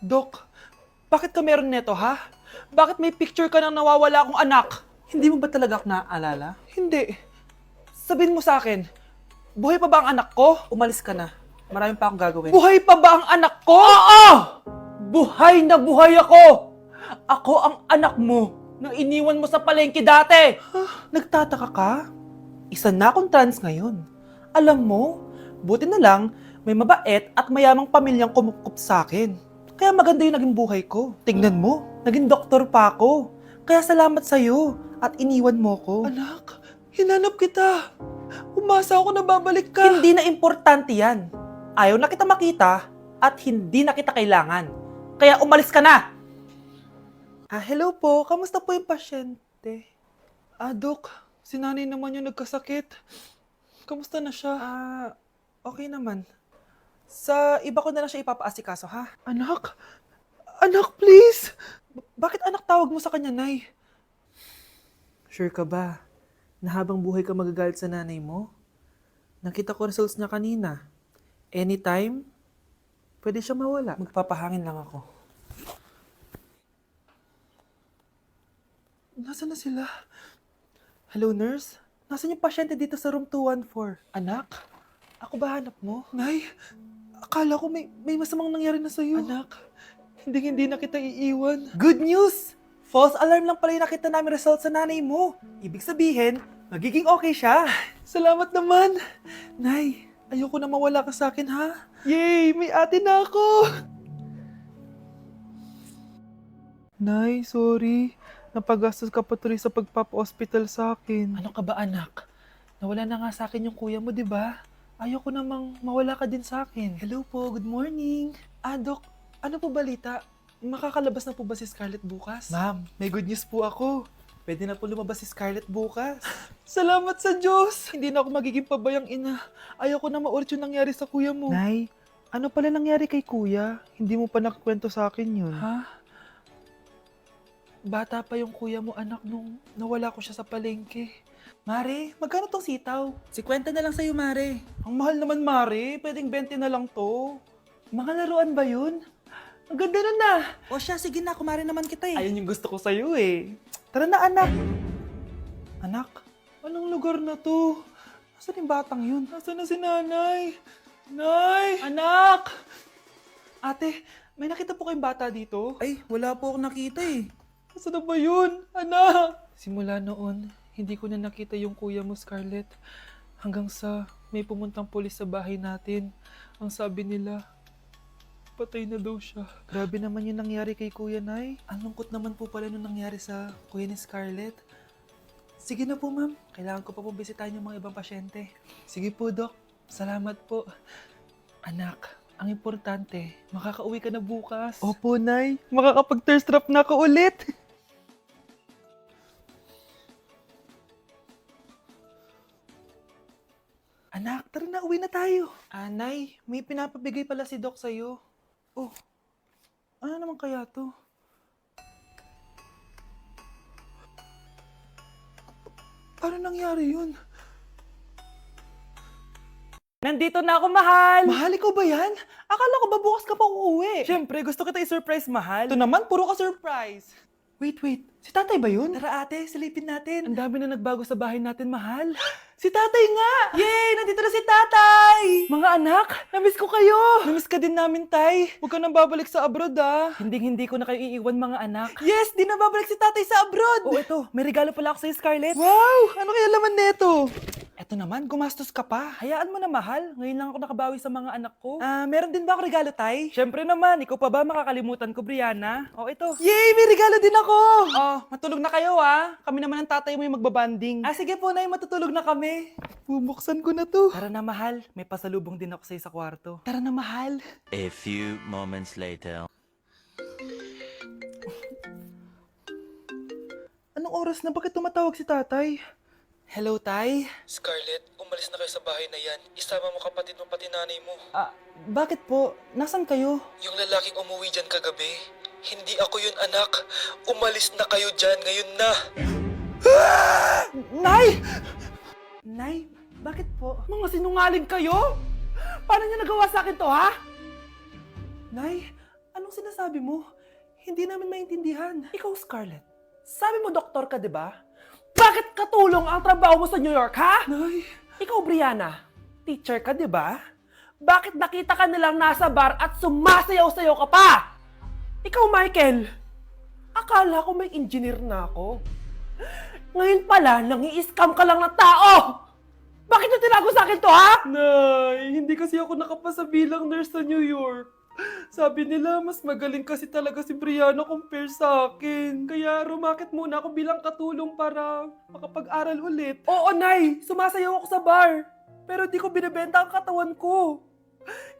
Dok, bakit ka meron neto, ha? Bakit may picture ka ng nawawala akong anak? Hindi mo ba talaga ako naaalala? Hindi. Sabihin mo sa akin, buhay pa ba ang anak ko? Umalis ka na. Marami pa akong gagawin. Buhay pa ba ang anak ko? Oo! Buhay na buhay ako! Ako ang anak mo na iniwan mo sa palengke dati! Nagtataka ka? Isa na akong trans ngayon. Alam mo, buti na lang, may mabait at mayamang pamilyang kumukup sa akin. Kaya maganda yung naging buhay ko. Tingnan mo, naging doktor pa ako. Kaya salamat sa'yo at iniwan mo ko. Anak, hinanap kita. Umasa ako na babalik ka. Hindi na importante yan. Ayaw na kita makita at hindi na kita kailangan. Kaya umalis ka na! Hello po. Kamusta po yung pasyente? Dok, si nanay naman yung nagkasakit. Kamusta na siya? Okay naman. Sa iba ko na lang siya ipapaasikaso, ha? Anak? Anak, please! Bakit anak tawag mo sa kanya, Nay? Sure ka ba na habang buhay ka magagalit sa nanay mo? Nakita ko results niya kanina. Anytime, pwede siya mawala. Magpapahangin lang ako. Nasaan na sila? Hello, nurse? Nasaan yung pasyente dito sa room 214? Anak? Ako ba hanap mo? Nay, akala ko may masamang nangyari na sa'yo. Anak, hindi na kita iiwan. Good news! False alarm lang pala yung nakita namin result sa nanay mo. Ibig sabihin, magiging okay siya. Salamat naman. Nay, ayoko na mawala ka sa akin, ha? Yay! May ate na ako! Nay, sorry. Napagastos ka pa tuloy sa pagpapa-hospital sa akin. Ano ka ba, anak? Nawala na nga sa akin yung kuya mo, di ba? Ayoko namang mawala ka din sa akin. Hello po, good morning. Dok, ano po balita? Makakalabas na po ba si Scarlett bukas? Ma'am, may good news po ako. Pwede na po lumabas si Scarlett bukas. Salamat sa Diyos! Hindi na ako magiging pabayang ina. Ayoko na maulit yung nangyari sa kuya mo. Nay, ano pala nangyari kay kuya? Hindi mo pa nakakwento sa akin yun. Ha? Bata pa yung kuya mo, anak, nung nawala ko siya sa palengke. Mare, magkano tong sitaw? 50 na lang sa'yo, Mare. Ang mahal naman, Mare. Pwedeng 20 na lang to. Mga laruan ba yun? Ang ganda nun na. O siya, sige na. Kumare naman kita eh. Ayun yung gusto ko sa'yo eh. Tara na, anak. Anak, anong lugar na to? Nasaan yung batang yun? Nasaan na si nanay? Nay! Anak! Ate, may nakita po kayong bata dito? Ay, wala po akong nakita eh. Nasaan na ba yun? Anak! Simula noon, hindi ko na nakita yung kuya mo, Scarlett. Hanggang sa may pumuntang pulis sa bahay natin. Ang sabi nila, patay na daw siya. Grabe naman yung nangyari kay Kuya Nay. Ang lungkot naman po pala nung nangyari sa kuya ni Scarlett. Sige na po, ma'am. Kailangan ko pa po bisitahin yung mga ibang pasyente. Sige po, Dok. Salamat po. Anak, ang importante, makakauwi ka na bukas. Opo, Nay. Makakapag-thirst trap na ako ulit. Anak, tara na, uwi na tayo. Nay, may pinapabigay pala si Doc sa'yo. Oh, ano naman kaya to? Paano nangyari yun? Nandito na ako, mahal! Mahal, ikaw ba yan? Akala ko ba bukas ka pa uuwi? Siyempre, gusto kita i-surprise, mahal. Ito naman, puro ka surprise. Wait. Si tatay ba yun? Tara ate, silipin natin. Ang dami na nagbago sa bahay natin, mahal. Si tatay nga! Yay! Nandito na si tatay! Mga anak, namiss ko kayo! Namiss ka din namin, tay. Huwag ka nang babalik sa abroad, ah. Hindi ko na kayo iiwan, mga anak. Yes! Di na babalik si tatay sa abroad! Oh, ito. May regalo pala ako sa'yo, Scarlett. Wow! Ano kaya laman neto? Eto naman, gumastos ka pa. Hayaan mo na, mahal. Ngayon lang ako nakabawi sa mga anak ko. Meron din ba ako regalo, tay? Siyempre naman. Ikaw pa ba makakalimutan ko, Brianna? Oh, ito. Yay! May regalo din ako! Oh, matulog na kayo, ah. Kami naman ang tatay mo yung magbabanding. Sige po, nay. Matutulog na kami. Bubuksan ko na to. Tara na, mahal. May pasalubong din ako sa'yo sa kwarto. Tara na, mahal. A few moments later. Anong oras na? Bakit tumatawag si tatay? Hello, tay? Scarlett, umalis na kayo sa bahay na yan. Isama mo kapatid mo pati nanay mo. Bakit po? Nasaan kayo? Yung lalaking umuwi dyan kagabi, hindi ako yun anak. Umalis na kayo dyan ngayon na. Nay! Nay, bakit po? Mga sinungaling kayo? Paano niyo nagawa sa akin to, ha? Nay, Anong sinasabi mo? Hindi namin maintindihan. Ikaw, Scarlett. Sabi mo doktor ka, di ba? Bakit katulong ang trabaho mo sa New York, ha? Nay. Ikaw, Brianna. Teacher ka, di ba? Bakit nakita ka nilang nasa bar at sumasayaw-sayaw ka pa? Ikaw, Michael. Akala ko may engineer na ako. Ngayon pala, nangi-scam ka lang ng tao! Bakit yung tinago sa akin to, ha? Nay, hindi kasi ako nakapasa bilang nurse sa New York. Sabi nila, mas magaling kasi talaga si Brianna compare sa akin. Kaya rumakit muna ako bilang katulong para makapag-aral ulit. Oo, Nay! Sumasayaw ako sa bar. Pero di ko binibenta ang katawan ko.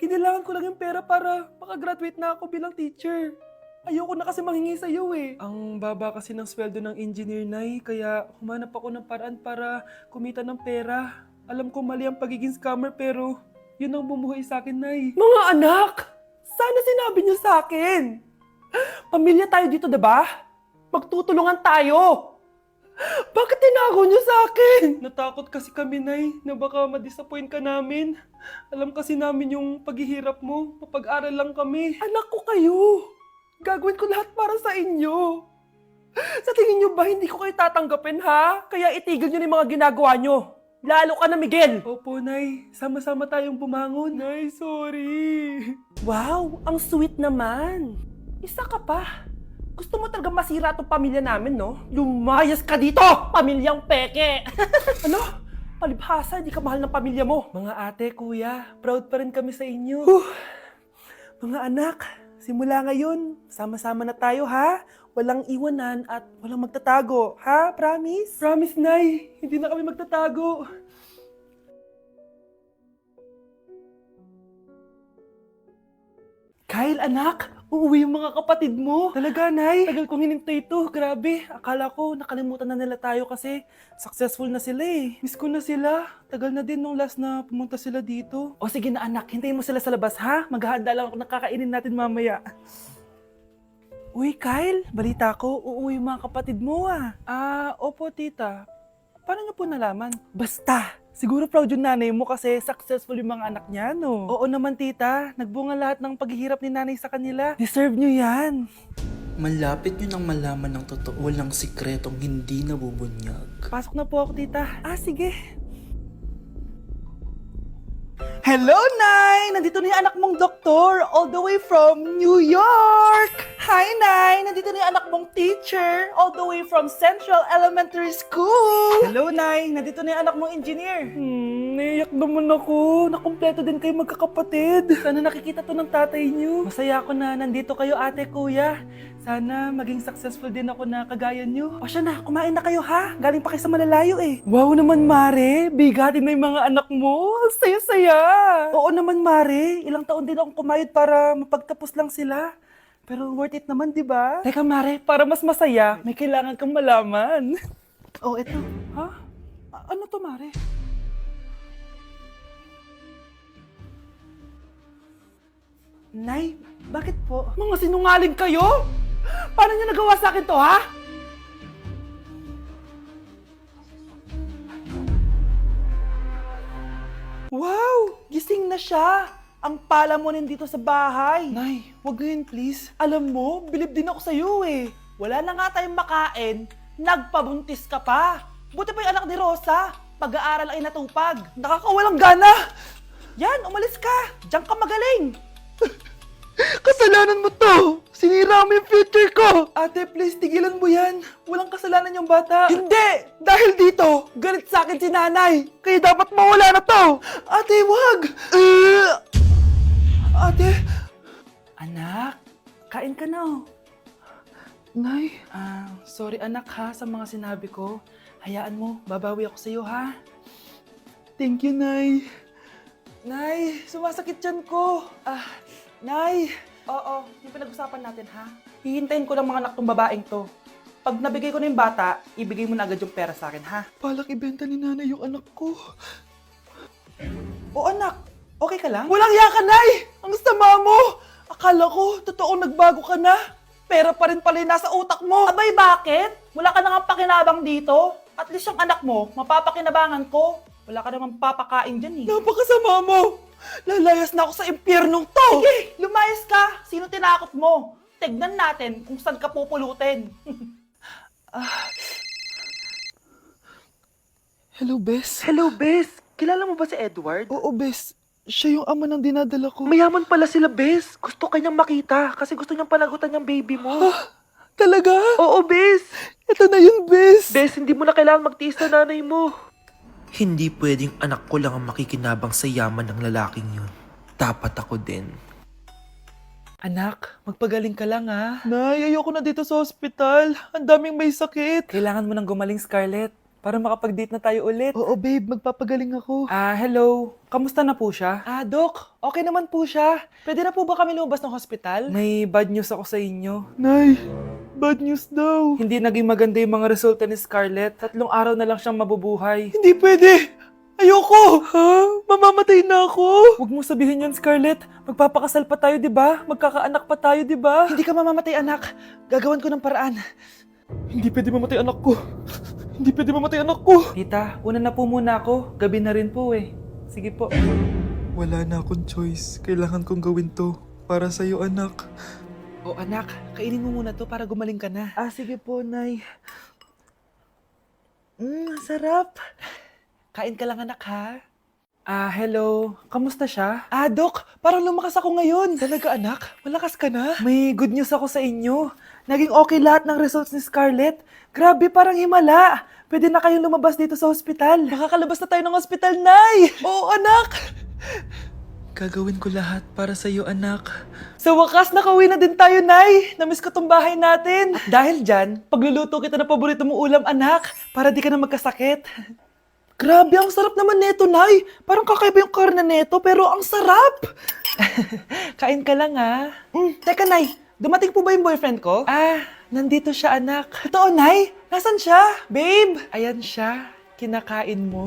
Kinilangan ko lang yung pera para makagraduate na ako bilang teacher. Ayoko na kasi manghingi sa iyo eh. Ang baba kasi ng sweldo ng engineer, Nay, kaya humanap ako ng paraan para kumita ng pera. Alam ko mali ang pagiging scammer pero yun ang bumuhay sa akin, Nay. Mga anak! Sana sinabi niyo sa akin. Pamilya tayo dito, diba? Magtutulungan tayo. Bakit tinago niyo sa akin? Natakot kasi kami, Nay, na baka ma-disappoint ka namin. Alam kasi namin yung paghihirap mo. Mapag-aral lang kami. Anak ko kayo. Gagawin ko lahat para sa inyo. Sa tingin niyo ba hindi ko kayo tatanggapin, ha? Kaya itigil niyo na yung mga ginagawa niyo. Lalo ka na, Miguel! Opo, Nay. Sama-sama tayong bumangon. Nay, sorry. Wow, ang sweet naman. Isa ka pa. Gusto mo talaga masira itong pamilya namin, no? Lumayas ka dito, pamilyang peke! Ano? Palibhasa, di ka mahal ng pamilya mo. Mga ate, kuya, proud pa rin kami sa inyo. Mga anak, simula ngayon, sama-sama na tayo, ha? Walang iwanan at walang magtatago, ha? Promise? Promise, Nay. Hindi na kami magtatago. Kyle, anak, uuwi yung mga kapatid mo. Talaga, Nay? Tagal kong hinintay ito. Grabe. Akala ko nakalimutan na nila tayo kasi successful na sila eh. Miss ko na sila. Tagal na din nung last na pumunta sila dito. O sige na, anak. Hintayin mo sila sa labas, ha? Maghahanda lang ako ng kakainin natin mamaya. Uy, Kyle, balita ko, uuwi yung mga kapatid mo ah. Opo, tita. Paano niyo po nalaman? Basta, siguro proud yung nanay mo kasi successful yung mga anak niya, no? Oo naman, tita. Nagbunga lahat ng paghihirap ni nanay sa kanila. Deserve niyo yan. Malapit nyo nang malaman ng totoo, walang sikretong hindi nabubunyag. Pasok na po ako, tita. Sige. Hello, Nay! Nandito na yung anak mong doktor, all the way from New York! Hi, Nay! Nandito na yung anak mong teacher, all the way from Central Elementary School! Hello, Nay! Nandito na yung anak mong engineer. Naiyak naman ako. Nakumpleto din kayo magkakapatid. Sana nakikita to ng tatay niyo. Masaya ako na nandito kayo, ate, kuya. Sana maging successful din ako na kagaya niyo. O siya na, kumain na kayo ha? Galing pa kayo sa malalayo eh. Wow naman, Mare. Bigatin na yung mga anak mo. Saya-saya. Oo naman, Mare. Ilang taon din akong kumayod para mapagtapos lang sila. Pero worth it naman, di ba? Teka, Mare, para mas masaya, may kailangan kang malaman. Oh, eto. Ha? Ano to, Mare? Nay, bakit po? Mga sinungaling kayo? Paano niyo nagawa sa akin to, ha? Wow! Gising na siya! Ang pala mo nandito sa bahay. Nay, wag ngayon please. Alam mo, bilib din ako sa'yo eh. Wala na nga tayong makain, nagpabuntis ka pa. Buti pa yung anak ni Rosa, pag-aaral ang inatupag. Nakakawalang gana! Yan, umalis ka! Diyan ka magaling! Kasalanan mo to! Sinira mo yung future ko! Ate, please, tigilan mo yan. Walang kasalanan yung bata. Hindi! Dahil dito, galit sa akin si nanay. Kaya dapat mawala na to! Ate, wag! Ate! Anak, kain ka na. Nay, sorry anak ha sa mga sinabi ko. Hayaan mo, babawi ako sa'yo ha. Thank you, Nay. Nay, sumasakit yan ko. Nay! Oo, yung pinag-usapan natin ha. Hihintayin ko ng mga anak tong babaeng to. Pag nabigay ko na yung bata, ibigay mo na agad yung pera sa akin ha. Palak ibenta ni nanay yung anak ko. O anak, okay ka lang? Walang iya ka, Nay! Ang sama mo! Akala ko, totoong nagbago ka na. Pera pa rin pala yung nasa utak mo. Abay, bakit? Wala ka nang pakinabang dito. At least yung anak mo, mapapakinabangan ko. Wala ka namang papakain dyan eh. Napakasama mo! Lalayas na ako sa impyernong to! Sige, lumayas ka! Sino tinakot mo? Tignan natin kung saan ka pupulutin. Hello, Bes. Hello, Bes. Kilala mo ba si Edward? Oo, Bes. Siya yung ama ng dinadala ko. Mayaman pala sila, Bes. Gusto kanyang makita kasi gusto niyang panagutan yung baby mo. Talaga? Oo, Bes. Ito na yun, Bes. Bes, hindi mo na kailangan magtiis na nanay mo. Hindi pwedeng anak ko lang ang makikinabang sa yaman ng lalaking yun. Dapat ako din. Anak, magpagaling ka lang ha. Nay, ayoko na dito sa ospital. Ang daming may sakit. Kailangan mo nang gumaling, Scarlett. Para makapag-date na tayo ulit. Oo, babe. Magpapagaling ako. Hello. Kamusta na po siya? Doc. Okay naman po siya. Pwede na po ba kami lumabas ng hospital? May bad news ako sa inyo. Nay, bad news daw. Hindi naging maganda yung mga resulta ni Scarlett. 3 araw na lang siyang mabubuhay. Hindi pwede! Ayoko! Ha? Mamamatay na ako! Huwag mo sabihin yun, Scarlett. Magpapakasal pa tayo, di ba? Magkakaanak pa tayo, di ba? Hindi ka mamamatay, anak. Gagawan ko ng paraan. Hindi pwede mamatay anak ko. Hindi pwede mamatay anak ko. Tita, una na po muna ako. Gabi na rin po eh. Sige po. Wala na akong choice. Kailangan kong gawin to. Para sa'yo, anak. O anak, kainin mo muna to para gumaling ka na. Sige po, Nay. Sarap. Kain ka lang, anak, ha? Hello. Kamusta siya? Dok, parang lumakas ako ngayon. Talaga, anak? Malakas ka na? May good news ako sa inyo. Naging okay lahat ng results ni Scarlett. Grabe, parang himala. Pwede na kayong lumabas dito sa ospital. Makakalabas na tayo ng ospital, Nay! Oo, anak! Gagawin ko lahat para sa'yo, anak. Sa wakas, nakauwi na din tayo, Nay. Namiss ko tong bahay natin. At dahil dyan, pagluluto kita ng paborito mong ulam, anak, para di ka na magkasakit. Grabe, ang sarap naman neto, Nay. Parang kakaiba yung karne neto, pero ang sarap. Kain ka lang, ha? Teka, Nay. Dumating po ba yung boyfriend ko? Nandito siya, anak. Totoo, Nay? Nasaan siya? Babe! Ayan siya. Kinakain mo.